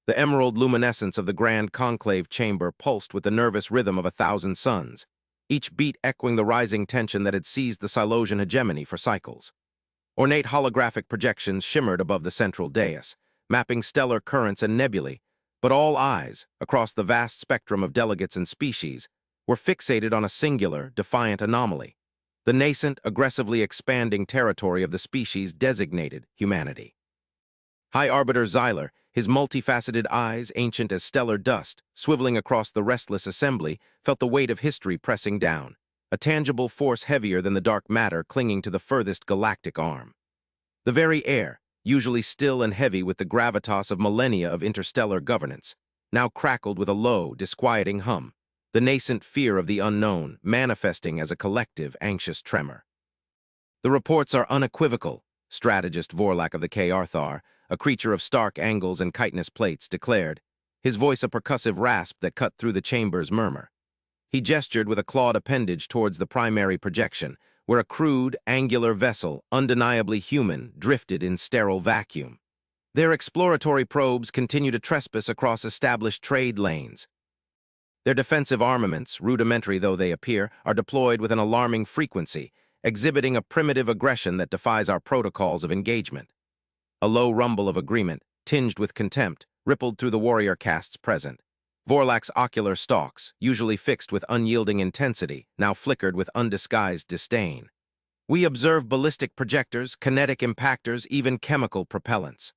The emerald luminescence of the grand conclave chamber pulsed with the nervous rhythm of 1,000 suns, each beat echoing the rising tension that had seized the Silosian hegemony for cycles. Ornate holographic projections shimmered above the central dais, mapping stellar currents and nebulae, but all eyes, across the vast spectrum of delegates and species, were fixated on a singular, defiant anomaly, the nascent, aggressively expanding territory of the species designated humanity. High Arbiter Xyler, his multifaceted eyes ancient as stellar dust, swiveling across the restless assembly, felt the weight of history pressing down, a tangible force heavier than the dark matter clinging to the furthest galactic arm. The very air, usually still and heavy with the gravitas of millennia of interstellar governance, now crackled with a low, disquieting hum, the nascent fear of the unknown manifesting as a collective, anxious tremor. The reports are unequivocal, strategist Vorlak of the K. Arthar, a creature of stark angles and chitinous plates, declared, his voice a percussive rasp that cut through the chamber's murmur. He gestured with a clawed appendage towards the primary projection, where a crude, angular vessel, undeniably human, drifted in sterile vacuum. Their exploratory probes continue to trespass across established trade lanes. Their defensive armaments, rudimentary though they appear, are deployed with an alarming frequency, exhibiting a primitive aggression that defies our protocols of engagement. A low rumble of agreement, tinged with contempt, rippled through the warrior castes present. Vorlak's ocular stalks, usually fixed with unyielding intensity, now flickered with undisguised disdain. We observe ballistic projectors, kinetic impactors, even chemical propellants.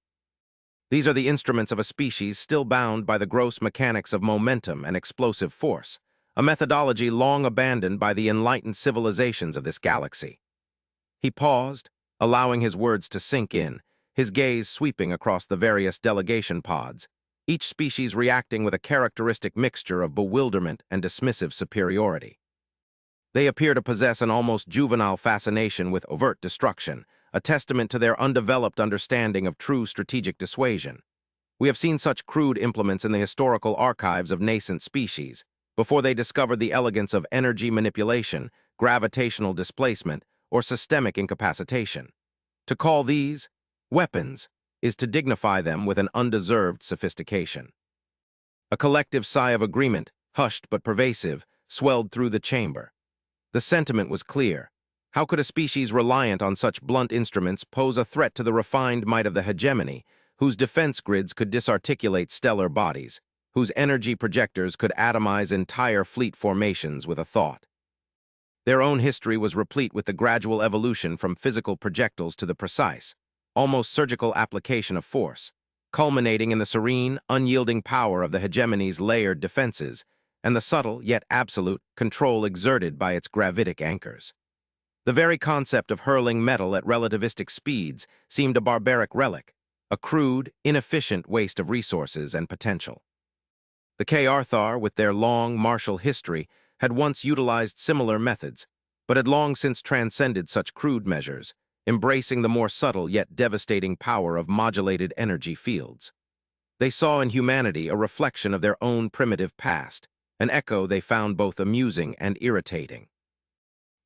These are the instruments of a species still bound by the gross mechanics of momentum and explosive force, a methodology long abandoned by the enlightened civilizations of this galaxy. He paused, allowing his words to sink in, his gaze sweeping across the various delegation pods, each species reacting with a characteristic mixture of bewilderment and dismissive superiority. They appear to possess an almost juvenile fascination with overt destruction, a testament to their undeveloped understanding of true strategic dissuasion. We have seen such crude implements in the historical archives of nascent species, before they discovered the elegance of energy manipulation, gravitational displacement, or systemic incapacitation. To call these weapons is to dignify them with an undeserved sophistication. A collective sigh of agreement, hushed but pervasive, swelled through the chamber. The sentiment was clear. How could a species reliant on such blunt instruments pose a threat to the refined might of the hegemony, whose defense grids could disarticulate stellar bodies, whose energy projectors could atomize entire fleet formations with a thought? Their own history was replete with the gradual evolution from physical projectiles to the precise, almost surgical application of force, culminating in the serene, unyielding power of the hegemony's layered defenses and the subtle yet absolute control exerted by its gravitic anchors. The very concept of hurling metal at relativistic speeds seemed a barbaric relic, a crude, inefficient waste of resources and potential. The K. Arthar, with their long, martial history, had once utilized similar methods, but had long since transcended such crude measures, embracing the more subtle yet devastating power of modulated energy fields. They saw in humanity a reflection of their own primitive past, an echo they found both amusing and irritating.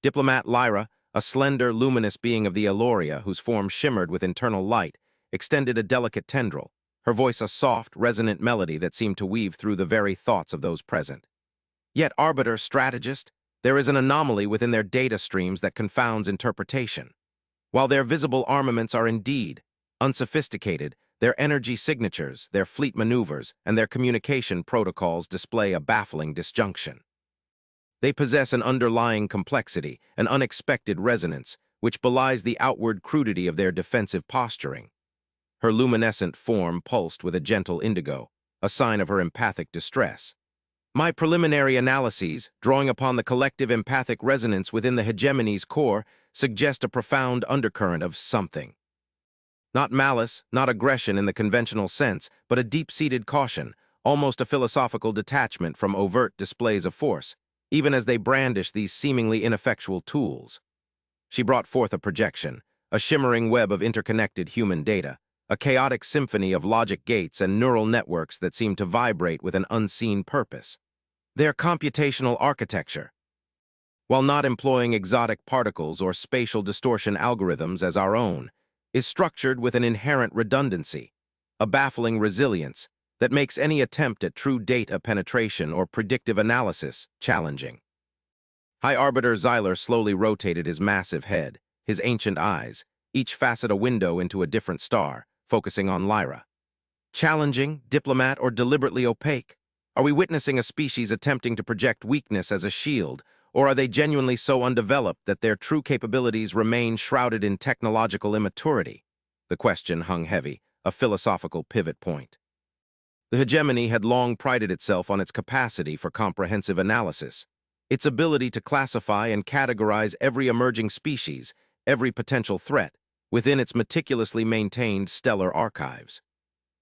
Diplomat Lyra, a slender, luminous being of the Eloria whose form shimmered with internal light, extended a delicate tendril, her voice a soft, resonant melody that seemed to weave through the very thoughts of those present. Yet, Arbiter Strategist, there is an anomaly within their data streams that confounds interpretation. While their visible armaments are indeed unsophisticated, their energy signatures, their fleet maneuvers, and their communication protocols display a baffling disjunction. They possess an underlying complexity, an unexpected resonance, which belies the outward crudity of their defensive posturing. Her luminescent form pulsed with a gentle indigo, a sign of her empathic distress. My preliminary analyses, drawing upon the collective empathic resonance within the hegemony's core, suggest a profound undercurrent of something. Not malice, not aggression in the conventional sense, but a deep-seated caution, almost a philosophical detachment from overt displays of force, even as they brandish these seemingly ineffectual tools. She brought forth a projection, a shimmering web of interconnected human data, a chaotic symphony of logic gates and neural networks that seemed to vibrate with an unseen purpose. Their computational architecture, while not employing exotic particles or spatial distortion algorithms as our own, is structured with an inherent redundancy, a baffling resilience, that makes any attempt at true data penetration or predictive analysis challenging. High Arbiter Xyler slowly rotated his massive head, his ancient eyes, each facet a window into a different star, focusing on Lyra. Challenging, diplomat, or deliberately opaque? Are we witnessing a species attempting to project weakness as a shield, or are they genuinely so undeveloped that their true capabilities remain shrouded in technological immaturity? The question hung heavy, a philosophical pivot point. The hegemony had long prided itself on its capacity for comprehensive analysis, its ability to classify and categorize every emerging species, every potential threat, within its meticulously maintained stellar archives.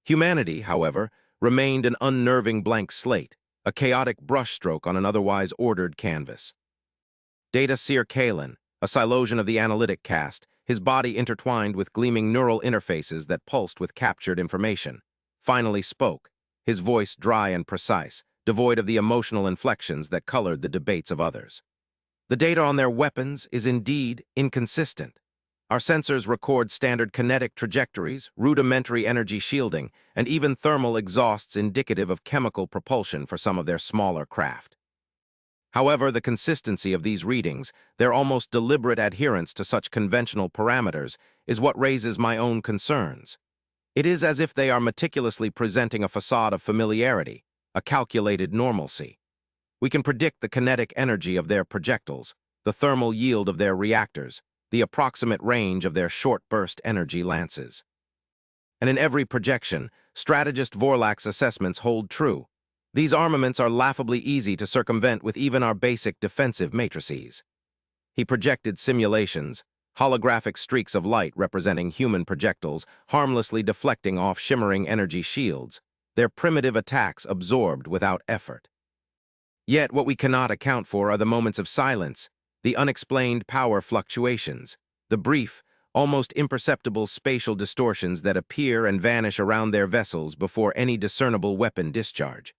Humanity, however, remained an unnerving blank slate, a chaotic brushstroke on an otherwise ordered canvas. Data Seer Kalen, a Silosian of the analytic caste, his body intertwined with gleaming neural interfaces that pulsed with captured information, finally spoke, his voice dry and precise, devoid of the emotional inflections that colored the debates of others. The data on their weapons is indeed inconsistent. Our sensors record standard kinetic trajectories, rudimentary energy shielding, and even thermal exhausts indicative of chemical propulsion for some of their smaller craft. However, the consistency of these readings, their almost deliberate adherence to such conventional parameters, is what raises my own concerns. It is as if they are meticulously presenting a facade of familiarity, a calculated normalcy. We can predict the kinetic energy of their projectiles, the thermal yield of their reactors, the approximate range of their short-burst energy lances. And in every projection, strategist Vorlak's assessments hold true. These armaments are laughably easy to circumvent with even our basic defensive matrices. He projected simulations, holographic streaks of light representing human projectiles, harmlessly deflecting off shimmering energy shields, their primitive attacks absorbed without effort. Yet what we cannot account for are the moments of silence, the unexplained power fluctuations, the brief, almost imperceptible spatial distortions that appear and vanish around their vessels before any discernible weapon discharge.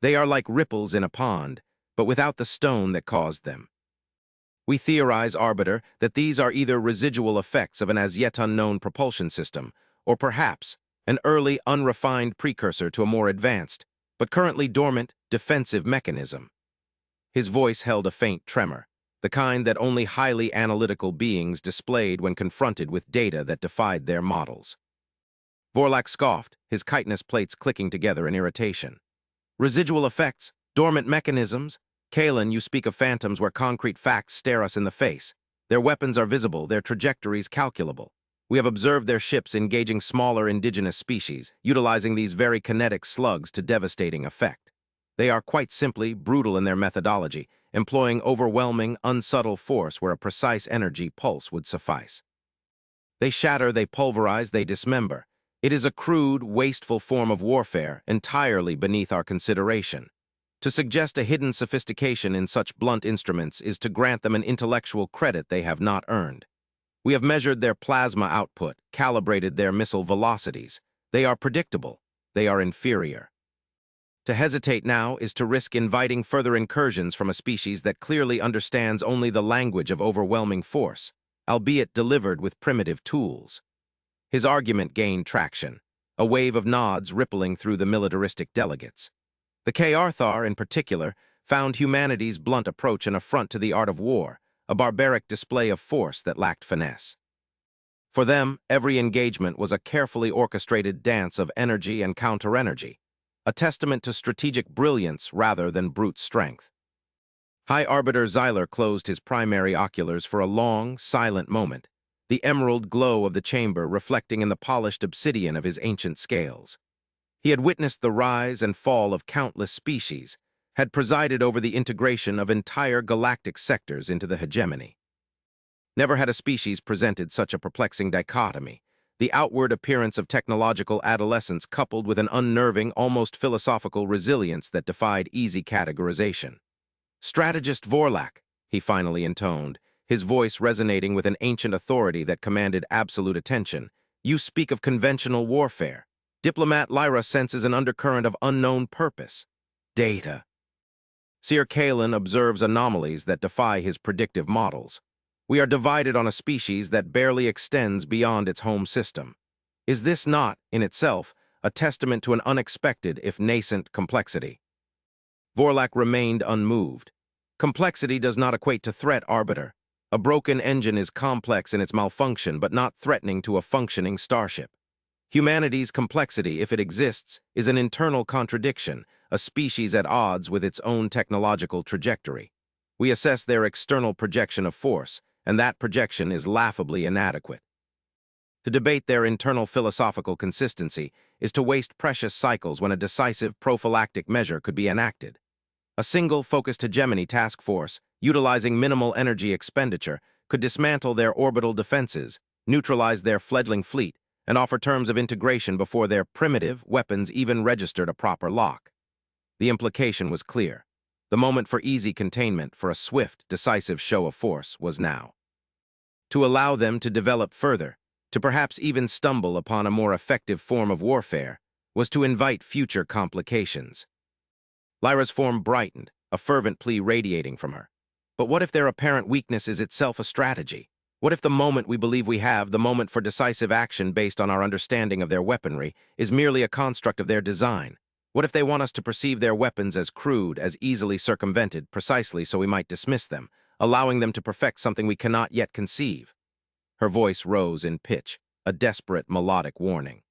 They are like ripples in a pond, but without the stone that caused them. We theorize, Arbiter, that these are either residual effects of an as yet unknown propulsion system, or perhaps an early, unrefined precursor to a more advanced, but currently dormant, defensive mechanism. His voice held a faint tremor, the kind that only highly analytical beings displayed when confronted with data that defied their models. Vorlak scoffed, his chitinous plates clicking together in irritation. Residual effects, dormant mechanisms? Kalen, you speak of phantoms where concrete facts stare us in the face. Their weapons are visible, their trajectories calculable. We have observed their ships engaging smaller indigenous species, utilizing these very kinetic slugs to devastating effect. They are quite simply brutal in their methodology, employing overwhelming, unsubtle force where a precise energy pulse would suffice. They shatter, they pulverize, they dismember. It is a crude, wasteful form of warfare, entirely beneath our consideration. To suggest a hidden sophistication in such blunt instruments is to grant them an intellectual credit they have not earned. We have measured their plasma output, calibrated their missile velocities. They are predictable. They are inferior. To hesitate now is to risk inviting further incursions from a species that clearly understands only the language of overwhelming force, albeit delivered with primitive tools. His argument gained traction, a wave of nods rippling through the militaristic delegates. The K-Arthar, in particular, found humanity's blunt approach an affront to the art of war, a barbaric display of force that lacked finesse. For them, every engagement was a carefully orchestrated dance of energy and counter-energy, a testament to strategic brilliance rather than brute strength. High Arbiter Xyler closed his primary oculars for a long, silent moment, the emerald glow of the chamber reflecting in the polished obsidian of his ancient scales. He had witnessed the rise and fall of countless species, had presided over the integration of entire galactic sectors into the hegemony. Never had a species presented such a perplexing dichotomy, the outward appearance of technological adolescence coupled with an unnerving, almost philosophical resilience that defied easy categorization. Strategist Vorlak, he finally intoned, his voice resonating with an ancient authority that commanded absolute attention. You speak of conventional warfare. Diplomat Lyra senses an undercurrent of unknown purpose. Data. Seer Kalen observes anomalies that defy his predictive models. We are divided on a species that barely extends beyond its home system. Is this not, in itself, a testament to an unexpected, if nascent, complexity. Vorlak remained unmoved. Complexity does not equate to threat, Arbiter. A broken engine is complex in its malfunction, but not threatening to a functioning starship. Humanity's complexity, if it exists, is an internal contradiction, a species at odds with its own technological trajectory. We assess their external projection of force, and that projection is laughably inadequate. To debate their internal philosophical consistency is to waste precious cycles when a decisive prophylactic measure could be enacted. A single focused hegemony task force, utilizing minimal energy expenditure, could dismantle their orbital defenses, neutralize their fledgling fleet, and offer terms of integration before their primitive weapons even registered a proper lock. The implication was clear. The moment for easy containment, for a swift, decisive show of force, was now. To allow them to develop further, to perhaps even stumble upon a more effective form of warfare, was to invite future complications. Lyra's form brightened, a fervent plea radiating from her. But what if their apparent weakness is itself a strategy? What if the moment we believe we have, the moment for decisive action based on our understanding of their weaponry, is merely a construct of their design? What if they want us to perceive their weapons as crude, as easily circumvented, precisely so we might dismiss them, allowing them to perfect something we cannot yet conceive? Her voice rose in pitch, a desperate melodic warning.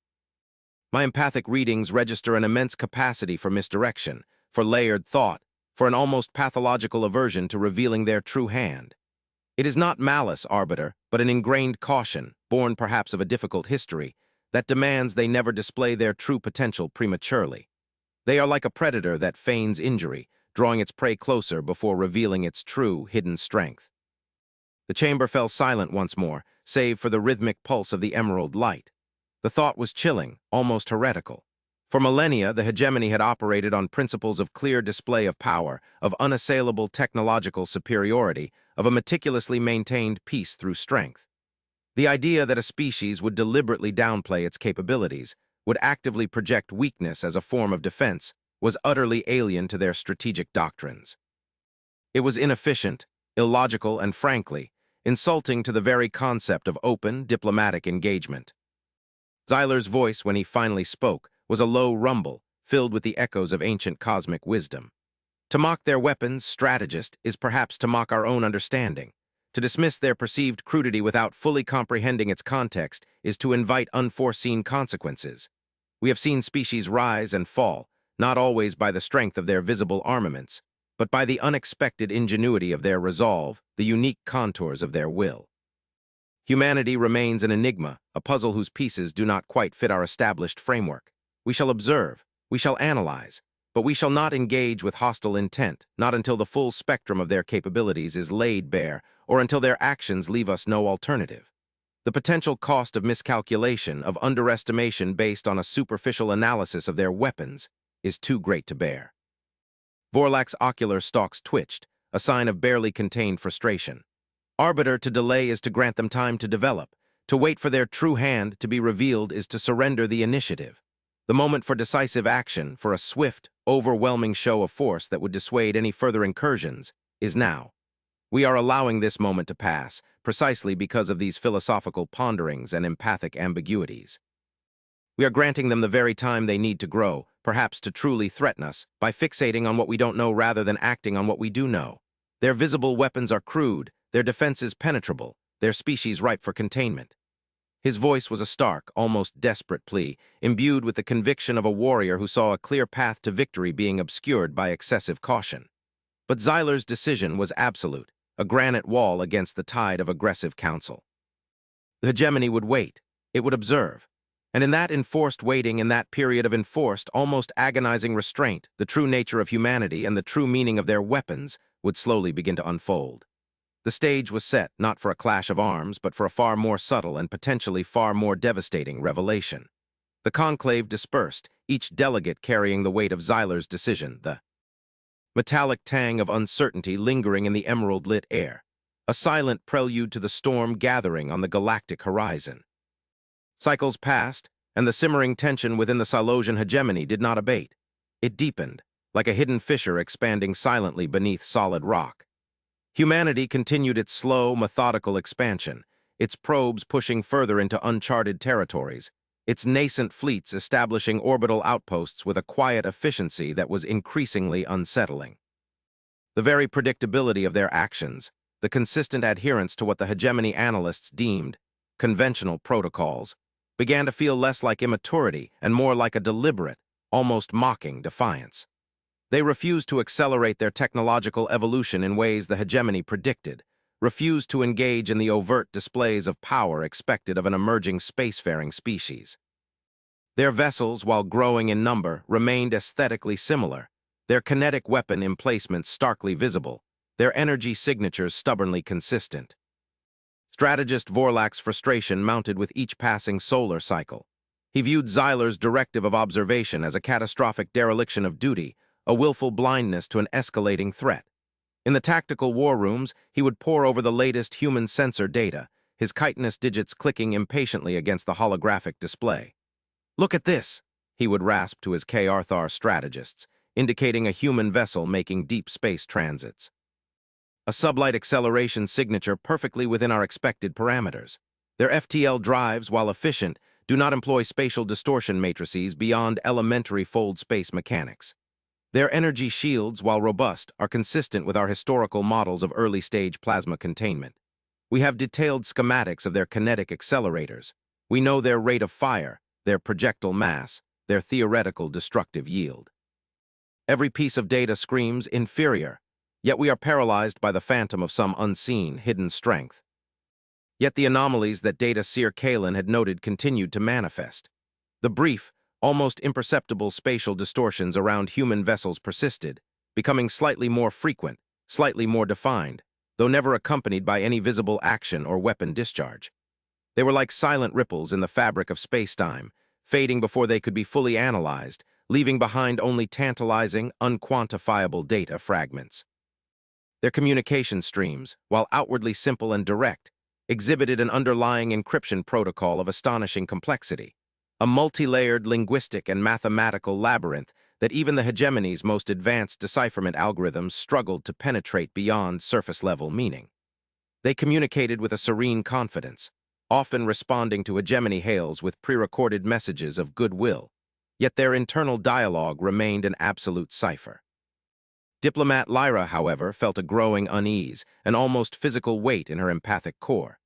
My empathic readings register an immense capacity for misdirection, for layered thought, for an almost pathological aversion to revealing their true hand. It is not malice, Arbiter, but an ingrained caution, born perhaps of a difficult history, that demands they never display their true potential prematurely. They are like a predator that feigns injury, drawing its prey closer before revealing its true, hidden strength. The chamber fell silent once more, save for the rhythmic pulse of the emerald light. The thought was chilling, almost heretical. For millennia, the hegemony had operated on principles of clear display of power, of unassailable technological superiority, of a meticulously maintained peace through strength. The idea that a species would deliberately downplay its capabilities, would actively project weakness as a form of defense, was utterly alien to their strategic doctrines. It was inefficient, illogical, and frankly, insulting to the very concept of open, diplomatic engagement. Xyler's voice, when he finally spoke, was a low rumble, filled with the echoes of ancient cosmic wisdom. To mock their weapons, strategist, is perhaps to mock our own understanding. To dismiss their perceived crudity without fully comprehending its context is to invite unforeseen consequences. We have seen species rise and fall, not always by the strength of their visible armaments, but by the unexpected ingenuity of their resolve, the unique contours of their will. Humanity remains an enigma, a puzzle whose pieces do not quite fit our established framework. We shall observe, we shall analyze, but we shall not engage with hostile intent, not until the full spectrum of their capabilities is laid bare, or until their actions leave us no alternative. The potential cost of miscalculation, of underestimation based on a superficial analysis of their weapons, is too great to bear. Vorlak's ocular stalks twitched, a sign of barely contained frustration. Arbiter, to delay is to grant them time to develop. To wait for their true hand to be revealed is to surrender the initiative. The moment for decisive action, for a swift, overwhelming show of force that would dissuade any further incursions, is now. We are allowing this moment to pass, precisely because of these philosophical ponderings and empathic ambiguities. We are granting them the very time they need to grow, perhaps to truly threaten us, by fixating on what we don't know rather than acting on what we do know. Their visible weapons are crude, their defenses penetrable, their species ripe for containment. His voice was a stark, almost desperate plea, imbued with the conviction of a warrior who saw a clear path to victory being obscured by excessive caution. But Xyler's decision was absolute, a granite wall against the tide of aggressive counsel. The hegemony would wait, it would observe, and in that enforced waiting, in that period of enforced, almost agonizing restraint, the true nature of humanity and the true meaning of their weapons would slowly begin to unfold. The stage was set not for a clash of arms, but for a far more subtle and potentially far more devastating revelation. The conclave dispersed, each delegate carrying the weight of Xyler's decision, the metallic tang of uncertainty lingering in the emerald-lit air, a silent prelude to the storm gathering on the galactic horizon. Cycles passed, and the simmering tension within the Silosian hegemony did not abate. It deepened, like a hidden fissure expanding silently beneath solid rock. Humanity continued its slow, methodical expansion, its probes pushing further into uncharted territories, its nascent fleets establishing orbital outposts with a quiet efficiency that was increasingly unsettling. The very predictability of their actions, the consistent adherence to what the hegemony analysts deemed conventional protocols, began to feel less like immaturity and more like a deliberate, almost mocking defiance. They refused to accelerate their technological evolution in ways the hegemony predicted, refused to engage in the overt displays of power expected of an emerging spacefaring species. Their vessels, while growing in number, remained aesthetically similar, their kinetic weapon emplacements starkly visible, their energy signatures stubbornly consistent. Strategist Vorlak's frustration mounted with each passing solar cycle. He viewed Zyler's directive of observation as a catastrophic dereliction of duty, a willful blindness to an escalating threat. In the tactical war rooms, he would pore over the latest human sensor data, his chitinous digits clicking impatiently against the holographic display. "Look at this," he would rasp to his K-Arthar strategists, indicating a human vessel making deep space transits. A sublight acceleration signature perfectly within our expected parameters. Their FTL drives, while efficient, do not employ spatial distortion matrices beyond elementary fold space mechanics. Their energy shields, while robust, are consistent with our historical models of early-stage plasma containment. We have detailed schematics of their kinetic accelerators. We know their rate of fire, their projectile mass, their theoretical destructive yield. Every piece of data screams inferior, yet we are paralyzed by the phantom of some unseen, hidden strength. Yet the anomalies that data seer Kalen had noted continued to manifest. The brief, almost imperceptible spatial distortions around human vessels persisted, becoming slightly more frequent, slightly more defined, though never accompanied by any visible action or weapon discharge. They were like silent ripples in the fabric of space-time, fading before they could be fully analyzed, leaving behind only tantalizing, unquantifiable data fragments. Their communication streams, while outwardly simple and direct, exhibited an underlying encryption protocol of astonishing complexity, a multi-layered linguistic and mathematical labyrinth that even the hegemony's most advanced decipherment algorithms struggled to penetrate beyond surface-level meaning. They communicated with a serene confidence, often responding to hegemony hails with pre-recorded messages of goodwill, yet their internal dialogue remained an absolute cipher. Diplomat Lyra, however, felt a growing unease, an almost physical weight in her empathic core.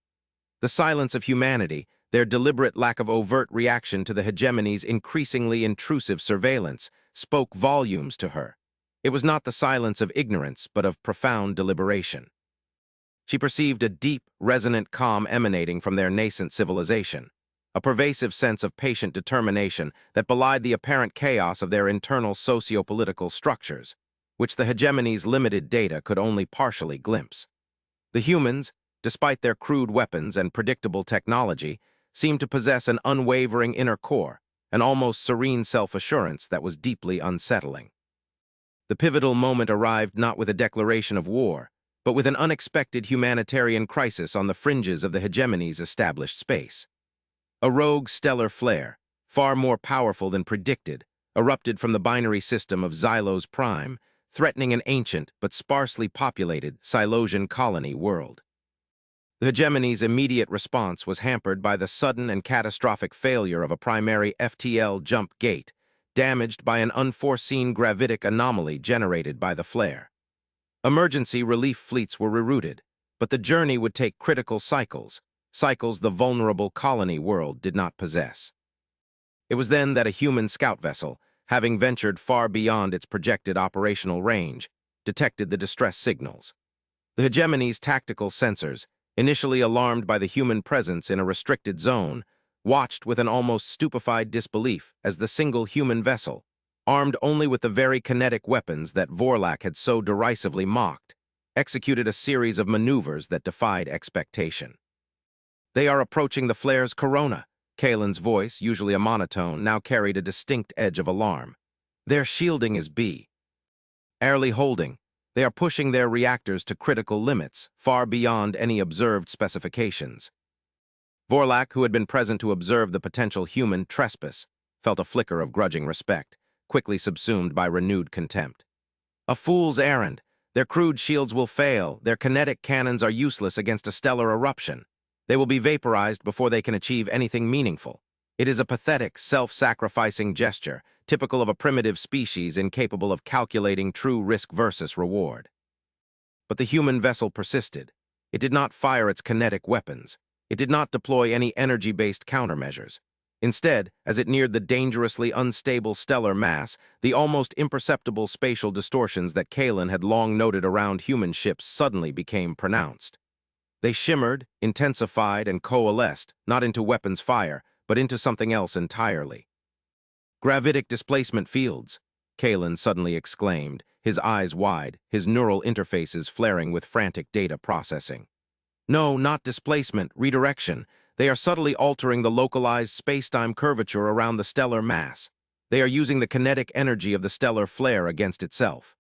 The silence of humanity, their deliberate lack of overt reaction to the hegemony's increasingly intrusive surveillance, spoke volumes to her. It was not the silence of ignorance, but of profound deliberation. She perceived a deep, resonant calm emanating from their nascent civilization, a pervasive sense of patient determination that belied the apparent chaos of their internal socio-political structures, which the hegemony's limited data could only partially glimpse. The humans, despite their crude weapons and predictable technology, seemed to possess an unwavering inner core, an almost serene self-assurance that was deeply unsettling. The pivotal moment arrived not with a declaration of war, but with an unexpected humanitarian crisis on the fringes of the hegemony's established space. A rogue stellar flare, far more powerful than predicted, erupted from the binary system of Xylos Prime, threatening an ancient but sparsely populated Silosian colony world. The hegemony's immediate response was hampered by the sudden and catastrophic failure of a primary FTL jump gate, damaged by an unforeseen gravitic anomaly generated by the flare. Emergency relief fleets were rerouted, but the journey would take critical cycles the vulnerable colony world did not possess. It was then that a human scout vessel, having ventured far beyond its projected operational range, detected the distress signals. The hegemony's tactical sensors, initially alarmed by the human presence in a restricted zone, watched with an almost stupefied disbelief as the single human vessel, armed only with the very kinetic weapons that Vorlak had so derisively mocked, executed a series of maneuvers that defied expectation. "They are approaching the flare's corona," Kalen's voice, usually a monotone, now carried a distinct edge of alarm. "Their shielding is barely holding. They are pushing their reactors to critical limits, far beyond any observed specifications." Vorlak, who had been present to observe the potential human trespass, felt a flicker of grudging respect, quickly subsumed by renewed contempt. "A fool's errand. Their crude shields will fail. Their kinetic cannons are useless against a stellar eruption. They will be vaporized before they can achieve anything meaningful. It is a pathetic, self-sacrificing gesture, typical of a primitive species incapable of calculating true risk versus reward. But the human vessel persisted. It did not fire its kinetic weapons. It did not deploy any energy-based countermeasures. Instead, as it neared the dangerously unstable stellar mass, the almost imperceptible spatial distortions that Kalen had long noted around human ships suddenly became pronounced. They shimmered, intensified, and coalesced, not into weapons fire, but into something else entirely. Gravitic displacement fields, Kalen suddenly exclaimed, his eyes wide, his neural interfaces flaring with frantic data processing. No, not displacement, redirection. They are subtly altering the localized space-time curvature around the stellar mass. They are using the kinetic energy of the stellar flare against itself.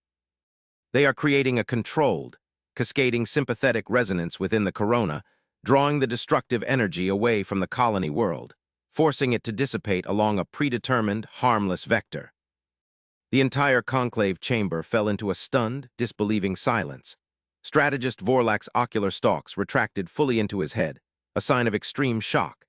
They are creating a controlled, cascading sympathetic resonance within the corona, drawing the destructive energy away from the colony world, forcing it to dissipate along a predetermined, harmless vector. The entire conclave chamber fell into a stunned, disbelieving silence. Strategist Vorlak's ocular stalks retracted fully into his head, a sign of extreme shock.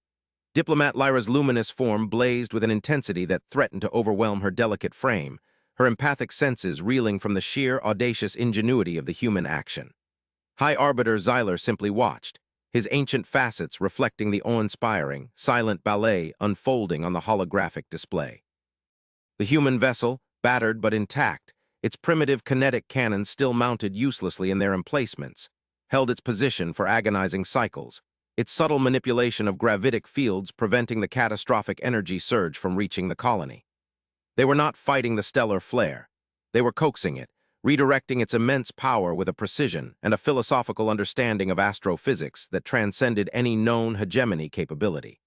Diplomat Lyra's luminous form blazed with an intensity that threatened to overwhelm her delicate frame, her empathic senses reeling from the sheer, audacious ingenuity of the human action. High Arbiter Xyler simply watched, his ancient facets reflecting the awe-inspiring, silent ballet unfolding on the holographic display. The human vessel, battered but intact, its primitive kinetic cannons still mounted uselessly in their emplacements, held its position for agonizing cycles, its subtle manipulation of gravitic fields preventing the catastrophic energy surge from reaching the colony. They were not fighting the stellar flare. They were coaxing it, redirecting its immense power with a precision and a philosophical understanding of astrophysics that transcended any known hegemony capability.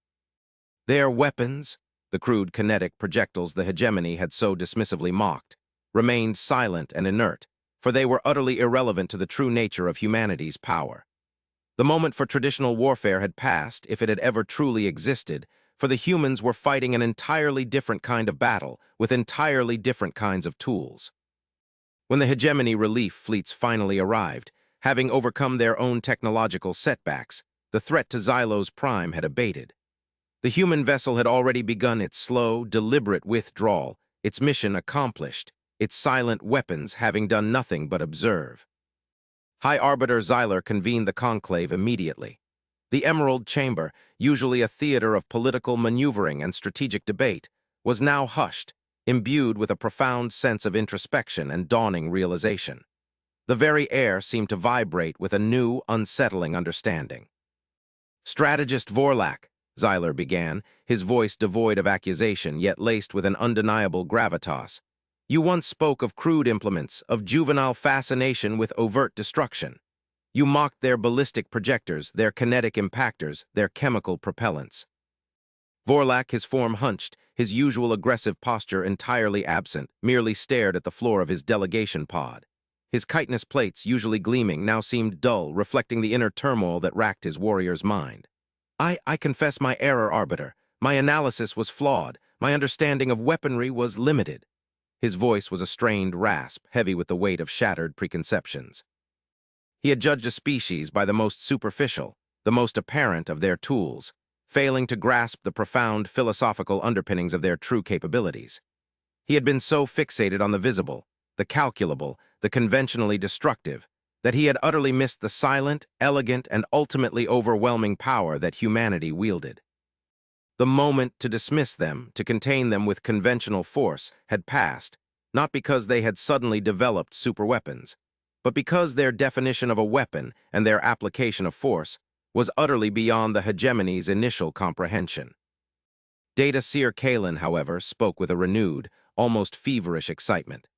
Their weapons, the crude kinetic projectiles the hegemony had so dismissively mocked, remained silent and inert, for they were utterly irrelevant to the true nature of humanity's power. The moment for traditional warfare had passed, if it had ever truly existed, for the humans were fighting an entirely different kind of battle, with entirely different kinds of tools. When the hegemony relief fleets finally arrived, having overcome their own technological setbacks, the threat to Xylo's prime had abated. The human vessel had already begun its slow, deliberate withdrawal, its mission accomplished, its silent weapons having done nothing but observe. High Arbiter Xyler convened the conclave immediately. The Emerald Chamber, usually a theater of political maneuvering and strategic debate, was now hushed, imbued with a profound sense of introspection and dawning realization. The very air seemed to vibrate with a new, unsettling understanding. Strategist Vorlak, Xyler began, his voice devoid of accusation yet laced with an undeniable gravitas. You once spoke of crude implements, of juvenile fascination with overt destruction. You mocked their ballistic projectors, their kinetic impactors, their chemical propellants. Vorlak, his form hunched, his usual aggressive posture entirely absent, merely stared at the floor of his delegation pod. His chitinous plates, usually gleaming, now seemed dull, reflecting the inner turmoil that racked his warrior's mind. I confess my error, Arbiter. My analysis was flawed. My understanding of weaponry was limited. His voice was a strained rasp, heavy with the weight of shattered preconceptions. He had judged a species by the most superficial, the most apparent of their tools, failing to grasp the profound philosophical underpinnings of their true capabilities. He had been so fixated on the visible, the calculable, the conventionally destructive, that he had utterly missed the silent, elegant, and ultimately overwhelming power that humanity wielded. The moment to dismiss them, to contain them with conventional force, had passed, not because they had suddenly developed superweapons, but because their definition of a weapon and their application of force was utterly beyond the hegemony's initial comprehension. Data Seer Kalen, however, spoke with a renewed, almost feverish excitement.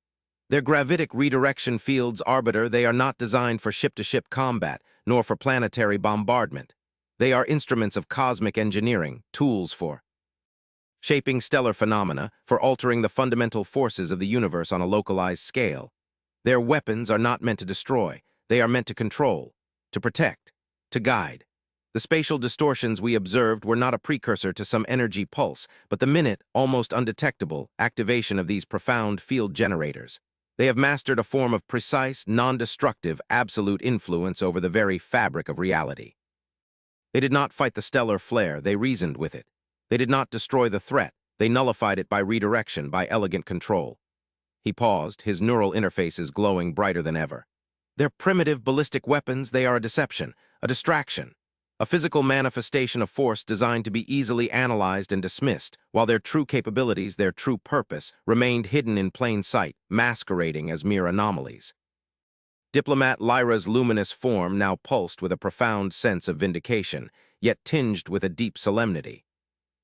Their gravitic redirection fields, Arbiter, they are not designed for ship-to-ship combat, nor for planetary bombardment. They are instruments of cosmic engineering, tools for shaping stellar phenomena, for altering the fundamental forces of the universe on a localized scale. Their weapons are not meant to destroy, they are meant to control, to protect, to guide. The spatial distortions we observed were not a precursor to some energy pulse, but the minute, almost undetectable, activation of these profound field generators. They have mastered a form of precise, non-destructive, absolute influence over the very fabric of reality. They did not fight the stellar flare, they reasoned with it. They did not destroy the threat. They nullified it by redirection, by elegant control. He paused, his neural interfaces glowing brighter than ever. They're primitive ballistic weapons. They are a deception, a distraction, a physical manifestation of force designed to be easily analyzed and dismissed, while their true capabilities, their true purpose, remained hidden in plain sight, masquerading as mere anomalies. Diplomat Lyra's luminous form now pulsed with a profound sense of vindication, yet tinged with a deep solemnity.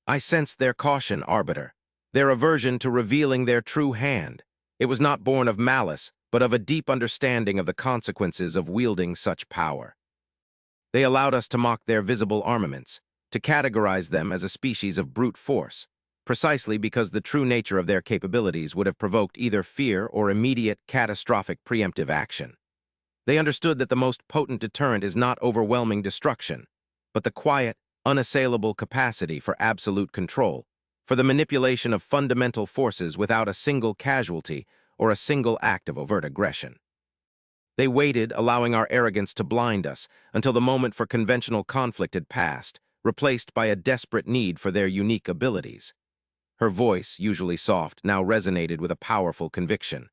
I sensed their caution, Arbiter, their aversion to revealing their true hand. It was not born of malice, but of a deep understanding of the consequences of wielding such power. They allowed us to mock their visible armaments, to categorize them as a species of brute force, precisely because the true nature of their capabilities would have provoked either fear or immediate, catastrophic preemptive action. They understood that the most potent deterrent is not overwhelming destruction, but the quiet, unassailable capacity for absolute control, for the manipulation of fundamental forces without a single casualty or a single act of overt aggression. They waited, allowing our arrogance to blind us, until the moment for conventional conflict had passed, replaced by a desperate need for their unique abilities. Her voice, usually soft, now resonated with a powerful conviction.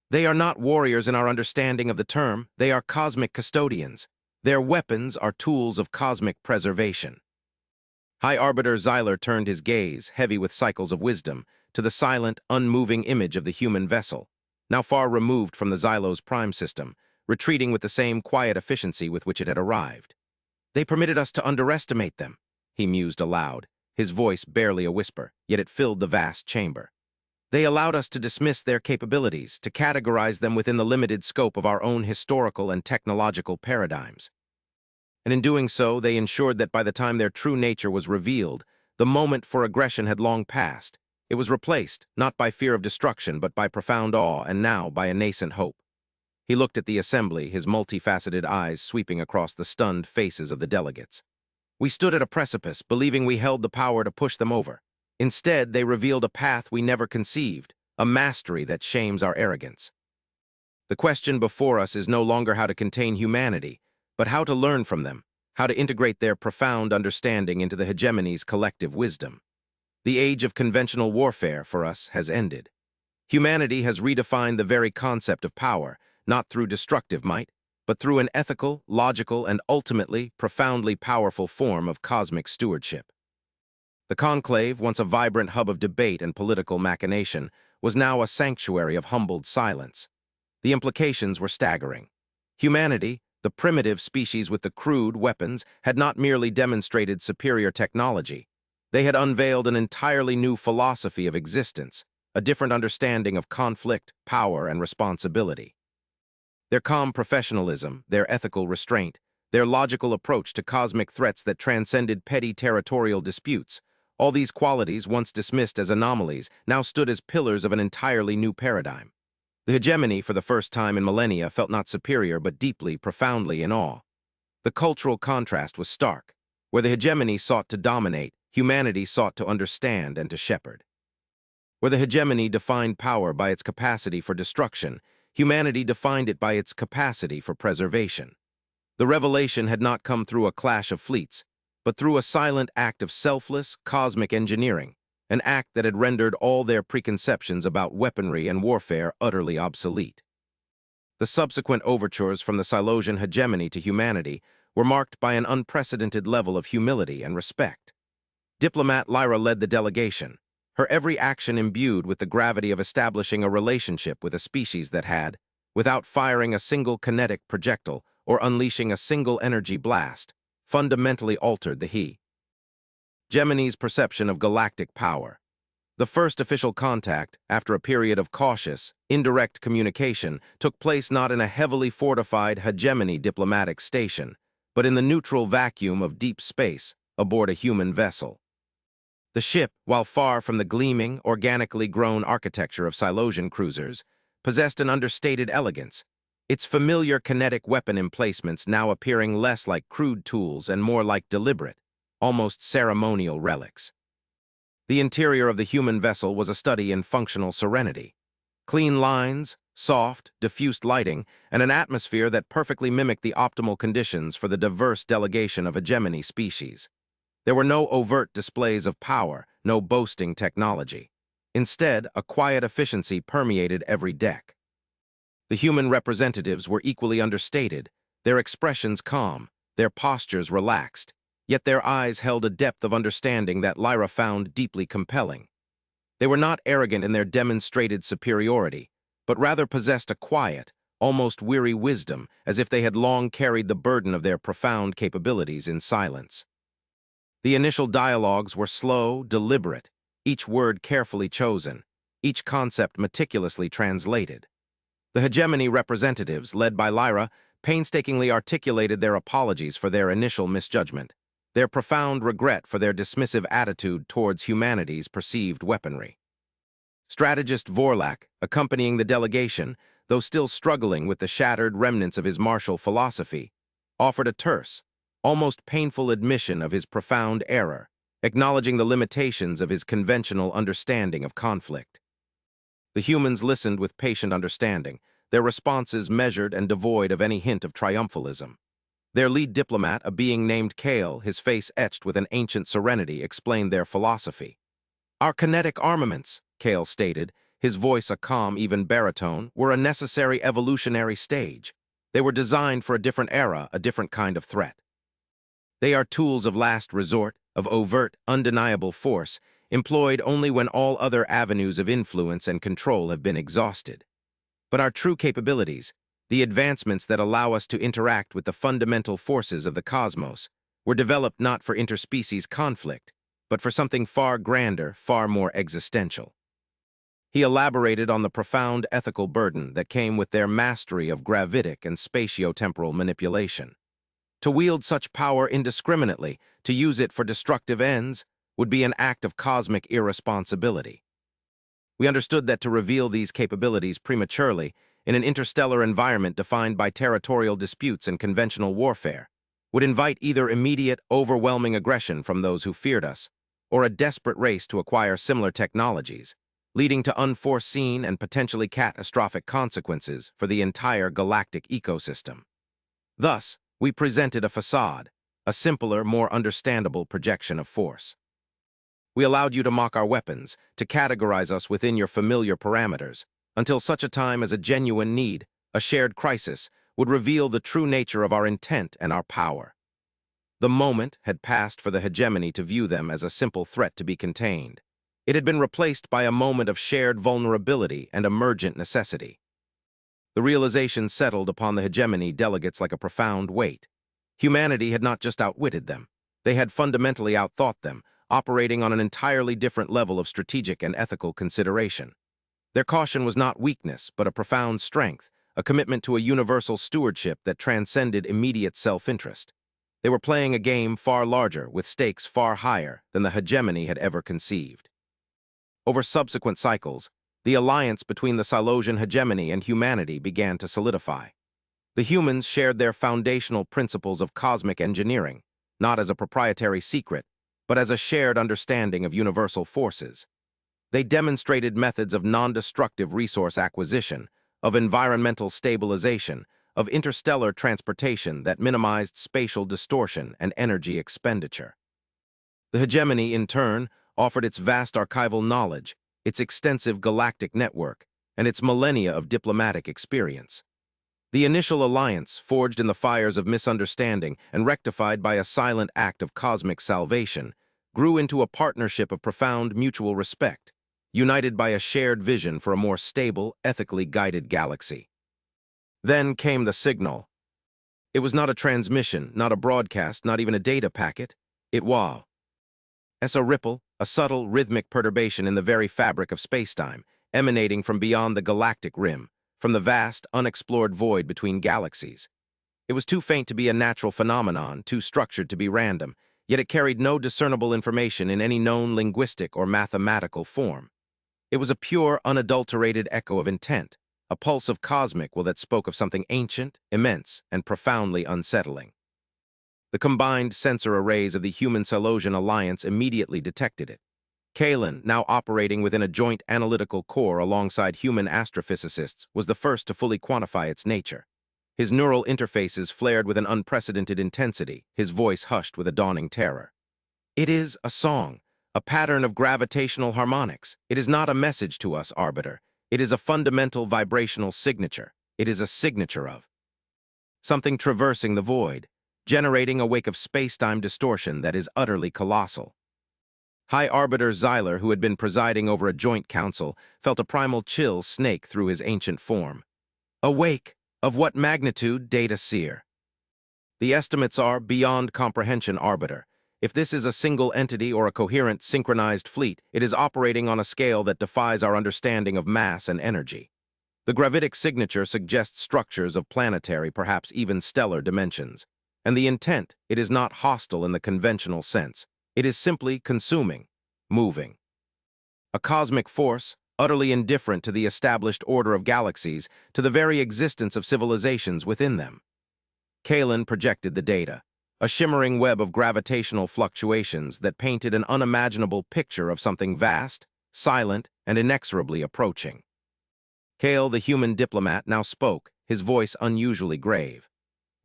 They are not warriors in our understanding of the term. They are cosmic custodians. Their weapons are tools of cosmic preservation. High Arbiter Xyler turned his gaze, heavy with cycles of wisdom, to the silent, unmoving image of the human vessel, now far removed from the Xylo's prime system, retreating with the same quiet efficiency with which it had arrived. They permitted us to underestimate them, he mused aloud, his voice barely a whisper, yet it filled the vast chamber. They allowed us to dismiss their capabilities, to categorize them within the limited scope of our own historical and technological paradigms. And in doing so, they ensured that by the time their true nature was revealed, the moment for aggression had long passed. It was replaced, not by fear of destruction, but by profound awe, and now by a nascent hope. He looked at the assembly, his multifaceted eyes sweeping across the stunned faces of the delegates. We stood at a precipice, believing we held the power to push them over. Instead, they revealed a path we never conceived, a mastery that shames our arrogance. The question before us is no longer how to contain humanity, but how to learn from them, how to integrate their profound understanding into the hegemony's collective wisdom. The age of conventional warfare for us has ended. Humanity has redefined the very concept of power, not through destructive might, but through an ethical, logical, and ultimately profoundly powerful form of cosmic stewardship. The conclave, once a vibrant hub of debate and political machination, was now a sanctuary of humbled silence. The implications were staggering. Humanity, the primitive species with the crude weapons, had not merely demonstrated superior technology. They had unveiled an entirely new philosophy of existence, a different understanding of conflict, power, and responsibility. Their calm professionalism, their ethical restraint, their logical approach to cosmic threats that transcended petty territorial disputes, all these qualities, once dismissed as anomalies, now stood as pillars of an entirely new paradigm. The hegemony, for the first time in millennia, felt not superior but deeply, profoundly in awe. The cultural contrast was stark. Where the hegemony sought to dominate, humanity sought to understand and to shepherd. Where the hegemony defined power by its capacity for destruction, humanity defined it by its capacity for preservation. The revelation had not come through a clash of fleets, but through a silent act of selfless, cosmic engineering, an act that had rendered all their preconceptions about weaponry and warfare utterly obsolete. The subsequent overtures from the Silosian hegemony to humanity were marked by an unprecedented level of humility and respect. Diplomat Lyra led the delegation, her every action imbued with the gravity of establishing a relationship with a species that had, without firing a single kinetic projectile or unleashing a single energy blast, fundamentally altered the Gemini's perception of galactic power. The first official contact, after a period of cautious, indirect communication, took place not in a heavily fortified hegemony diplomatic station, but in the neutral vacuum of deep space, aboard a human vessel. The ship, while far from the gleaming, organically grown architecture of Silosian cruisers, possessed an understated elegance, its familiar kinetic weapon emplacements now appearing less like crude tools and more like deliberate, almost ceremonial relics. The interior of the human vessel was a study in functional serenity. Clean lines, soft, diffused lighting, and an atmosphere that perfectly mimicked the optimal conditions for the diverse delegation of hegemony species. There were no overt displays of power, no boasting technology. Instead, a quiet efficiency permeated every deck. The human representatives were equally understated, their expressions calm, their postures relaxed, yet their eyes held a depth of understanding that Lyra found deeply compelling. They were not arrogant in their demonstrated superiority, but rather possessed a quiet, almost weary wisdom, as if they had long carried the burden of their profound capabilities in silence. The initial dialogues were slow, deliberate, each word carefully chosen, each concept meticulously translated. The hegemony representatives, led by Lyra, painstakingly articulated their apologies for their initial misjudgment, their profound regret for their dismissive attitude towards humanity's perceived weaponry. Strategist Vorlak, accompanying the delegation, though still struggling with the shattered remnants of his martial philosophy, offered a terse, almost painful admission of his profound error, acknowledging the limitations of his conventional understanding of conflict. The humans listened with patient understanding, their responses measured and devoid of any hint of triumphalism. Their lead diplomat, a being named Kale, his face etched with an ancient serenity, explained their philosophy. "Our kinetic armaments," Kale stated, his voice a calm, even baritone, were a necessary evolutionary stage. They were designed for a different era, a different kind of threat. They are tools of last resort, of overt, undeniable force, employed only when all other avenues of influence and control have been exhausted. But our true capabilities, the advancements that allow us to interact with the fundamental forces of the cosmos, were developed not for interspecies conflict, but for something far grander, far more existential. He elaborated on the profound ethical burden that came with their mastery of gravitic and spatiotemporal manipulation. To wield such power indiscriminately, to use it for destructive ends, would be an act of cosmic irresponsibility. We understood that to reveal these capabilities prematurely, in an interstellar environment defined by territorial disputes and conventional warfare, would invite either immediate, overwhelming aggression from those who feared us, or a desperate race to acquire similar technologies, leading to unforeseen and potentially catastrophic consequences for the entire galactic ecosystem. Thus, we presented a facade, a simpler, more understandable projection of force. We allowed you to mock our weapons, to categorize us within your familiar parameters, until such a time as a genuine need, a shared crisis, would reveal the true nature of our intent and our power. The moment had passed for the hegemony to view them as a simple threat to be contained. It had been replaced by a moment of shared vulnerability and emergent necessity. The realization settled upon the hegemony delegates like a profound weight. Humanity had not just outwitted them, they had fundamentally outthought them, operating on an entirely different level of strategic and ethical consideration. Their caution was not weakness, but a profound strength, a commitment to a universal stewardship that transcended immediate self-interest. They were playing a game far larger, with stakes far higher than the hegemony had ever conceived. Over subsequent cycles, the alliance between the Silosian hegemony and humanity began to solidify. The humans shared their foundational principles of cosmic engineering, not as a proprietary secret, but as a shared understanding of universal forces. They demonstrated methods of non-destructive resource acquisition, of environmental stabilization, of interstellar transportation that minimized spatial distortion and energy expenditure. The hegemony, in turn, offered its vast archival knowledge, its extensive galactic network, and its millennia of diplomatic experience. The initial alliance, forged in the fires of misunderstanding and rectified by a silent act of cosmic salvation, grew into a partnership of profound mutual respect, united by a shared vision for a more stable, ethically guided galaxy. Then came the signal. It was not a transmission, not a broadcast, not even a data packet. It was a ripple, a subtle, rhythmic perturbation in the very fabric of spacetime, emanating from beyond the galactic rim, from the vast, unexplored void between galaxies. It was too faint to be a natural phenomenon, too structured to be random, yet it carried no discernible information in any known linguistic or mathematical form. It was a pure, unadulterated echo of intent, a pulse of cosmic will that spoke of something ancient, immense, and profoundly unsettling. The combined sensor arrays of the Human-Silosian Alliance immediately detected it. Kalen, now operating within a joint analytical core alongside human astrophysicists, was the first to fully quantify its nature. His neural interfaces flared with an unprecedented intensity, his voice hushed with a dawning terror. It is a song, a pattern of gravitational harmonics. It is not a message to us, Arbiter. It is a fundamental vibrational signature. It is a signature of something traversing the void, generating a wake of space-time distortion that is utterly colossal. High Arbiter Xyler, who had been presiding over a joint council, felt a primal chill snake through his ancient form. A wake of what magnitude, Data Seer? The estimates are beyond comprehension, Arbiter. If this is a single entity or a coherent, synchronized fleet, it is operating on a scale that defies our understanding of mass and energy. The gravitic signature suggests structures of planetary, perhaps even stellar dimensions. And the intent, it is not hostile in the conventional sense. It is simply consuming, moving. A cosmic force, utterly indifferent to the established order of galaxies, to the very existence of civilizations within them. Kalen projected the data, a shimmering web of gravitational fluctuations that painted an unimaginable picture of something vast, silent, and inexorably approaching. Kale, the human diplomat, now spoke, his voice unusually grave.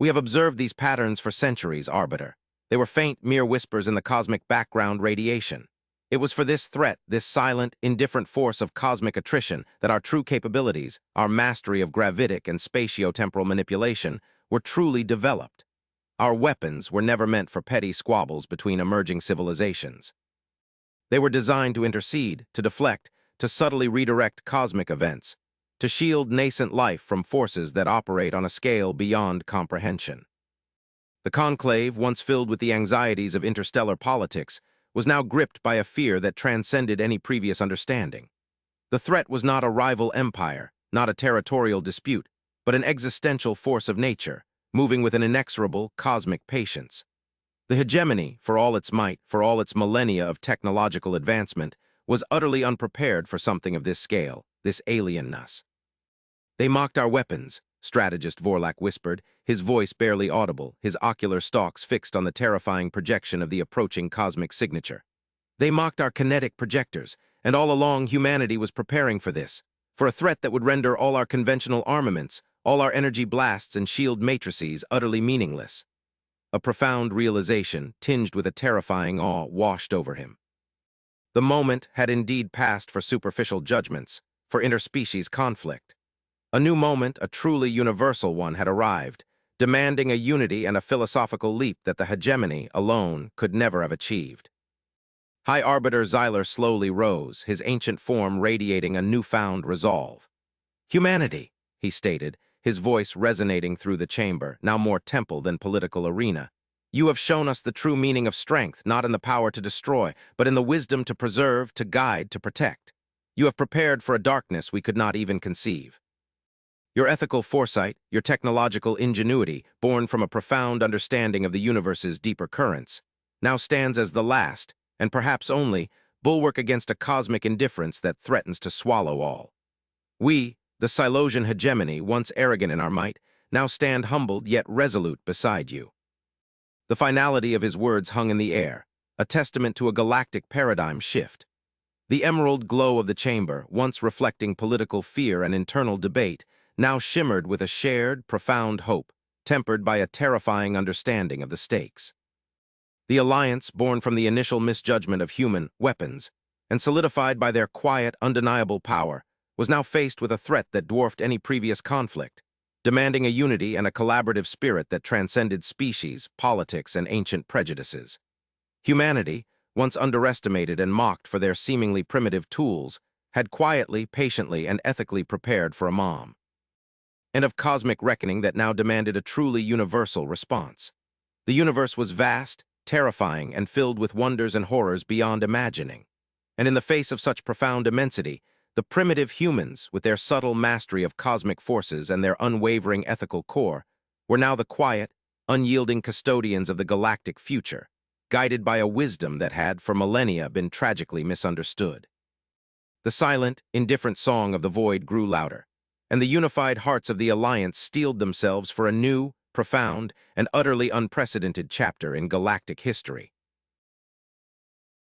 We have observed these patterns for centuries, Arbiter. They were faint, mere whispers in the cosmic background radiation. It was for this threat, this silent, indifferent force of cosmic attrition, that our true capabilities, our mastery of gravitic and spatio-temporal manipulation, were truly developed. Our weapons were never meant for petty squabbles between emerging civilizations. They were designed to intercede, to deflect, to subtly redirect cosmic events, to shield nascent life from forces that operate on a scale beyond comprehension. The conclave, once filled with the anxieties of interstellar politics, was now gripped by a fear that transcended any previous understanding. The threat was not a rival empire, not a territorial dispute, but an existential force of nature, moving with an inexorable cosmic patience. The hegemony, for all its might, for all its millennia of technological advancement, was utterly unprepared for something of this scale, this alienness. They mocked our weapons, strategist Vorlak whispered, his voice barely audible, his ocular stalks fixed on the terrifying projection of the approaching cosmic signature. They mocked our kinetic projectors, and all along humanity was preparing for this, for a threat that would render all our conventional armaments, all our energy blasts and shield matrices utterly meaningless. A profound realization, tinged with a terrifying awe, washed over him. The moment had indeed passed for superficial judgments, for interspecies conflict. A new moment, a truly universal one, had arrived, demanding a unity and a philosophical leap that the hegemony alone could never have achieved. High Arbiter Xyler slowly rose, his ancient form radiating a newfound resolve. Humanity, he stated, his voice resonating through the chamber, now more temple than political arena. You have shown us the true meaning of strength, not in the power to destroy, but in the wisdom to preserve, to guide, to protect. You have prepared for a darkness we could not even conceive. Your ethical foresight, your technological ingenuity, born from a profound understanding of the universe's deeper currents, now stands as the last, and perhaps only, bulwark against a cosmic indifference that threatens to swallow all. We, the Silosian hegemony, once arrogant in our might, now stand humbled yet resolute beside you. The finality of his words hung in the air, a testament to a galactic paradigm shift. The emerald glow of the chamber, once reflecting political fear and internal debate, now shimmered with a shared, profound hope, tempered by a terrifying understanding of the stakes. The alliance, born from the initial misjudgment of human weapons, and solidified by their quiet, undeniable power, was now faced with a threat that dwarfed any previous conflict, demanding a unity and a collaborative spirit that transcended species, politics, and ancient prejudices. Humanity, once underestimated and mocked for their seemingly primitive tools, had quietly, patiently, and ethically prepared for a mom. And of cosmic reckoning that now demanded a truly universal response. The universe was vast, terrifying, and filled with wonders and horrors beyond imagining. And in the face of such profound immensity, the primitive humans, with their subtle mastery of cosmic forces and their unwavering ethical core, were now the quiet, unyielding custodians of the galactic future, guided by a wisdom that had, for millennia, been tragically misunderstood. The silent, indifferent song of the void grew louder, and the unified hearts of the Alliance steeled themselves for a new, profound, and utterly unprecedented chapter in galactic history.